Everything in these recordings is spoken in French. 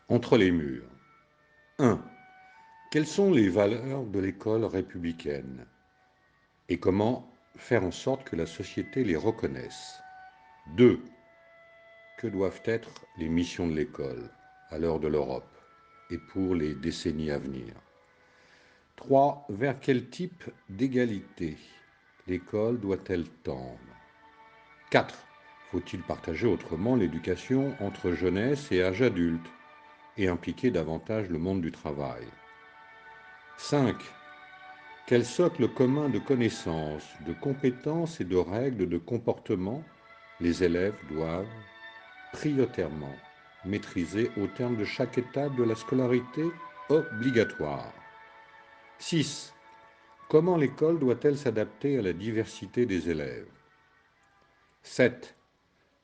Entre les murs. 1. Quelles sont les valeurs de l'école républicaine et comment faire en sorte que la société les reconnaisse? 2. Que doivent être les missions de l'école à l'heure de l'Europe et pour les décennies à venir? 3. Vers quel type d'égalité l'école doit-elle tendre? 4. Faut-il partager autrement l'éducation entre jeunesse et âge adulte et impliquer davantage le monde du travail? 5. Quel socle commun de connaissances, de compétences et de règles de comportement les élèves doivent prioritairement maîtriser au terme de chaque étape de la scolarité obligatoire? 6. Comment l'école doit-elle s'adapter à la diversité des élèves? 7.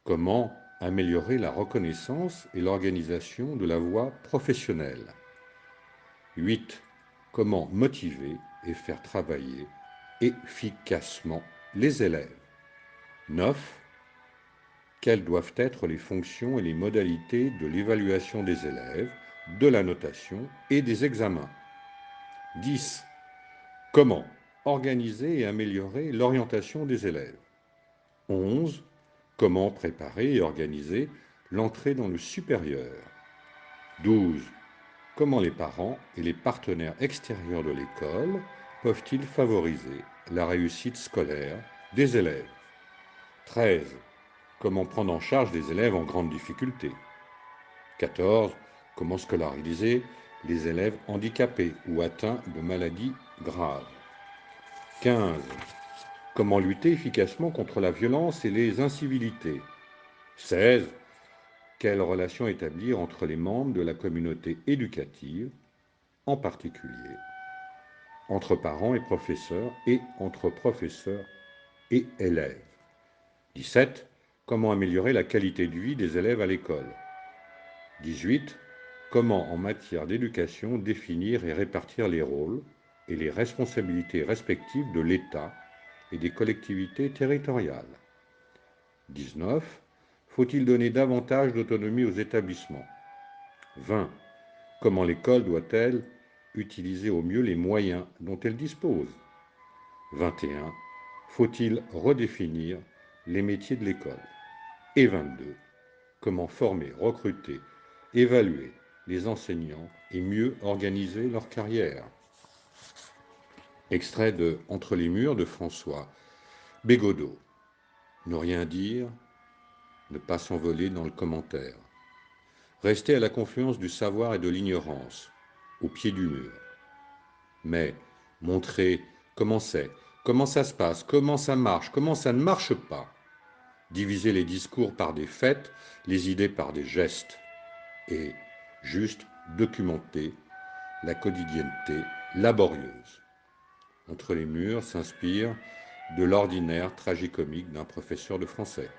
Comment améliorer la reconnaissance et l'organisation de la voie professionnelle? 8. Comment motiver et faire travailler efficacement les élèves? 9. Quelles doivent être les fonctions et les modalités de l'évaluation des élèves, de la notation et des examens? 10. Comment organiser et améliorer l'orientation des élèves? 11. Comment préparer et organiser l'entrée dans le supérieur? 12. Comment les parents et les partenaires extérieurs de l'école peuvent-ils favoriser la réussite scolaire des élèves? 13. Comment prendre en charge des élèves en grande difficulté? 14. Comment scolariser les élèves handicapés ou atteints de maladies graves? 15. Comment lutter efficacement contre la violence et les incivilités? 16. Quelles relations établir entre les membres de la communauté éducative, en particulier entre parents et professeurs et entre professeurs et élèves? 17. Comment améliorer la qualité de vie des élèves à l'école? 18. Comment, en matière d'éducation, définir et répartir les rôles et les responsabilités respectives de l'État et des collectivités territoriales? 19. Faut-il donner davantage d'autonomie aux établissements? 20. Comment l'école doit-elle utiliser au mieux les moyens dont elle dispose? 21. Faut-il redéfinir les métiers de l'école? Et 22. Comment former, recruter, évaluer les enseignants et mieux organiser leur carrière? Extrait de Entre les murs de François Bégodeau. Ne rien dire, ne pas s'envoler dans le commentaire. Rester à la confluence du savoir et de l'ignorance, au pied du mur. Mais montrer comment c'est, comment ça se passe, comment ça marche, comment ça ne marche pas. Diviser les discours par des faits, les idées par des gestes. Et juste documenter la quotidienneté laborieuse. Entre les murs s'inspire de l'ordinaire tragicomique d'un professeur de français.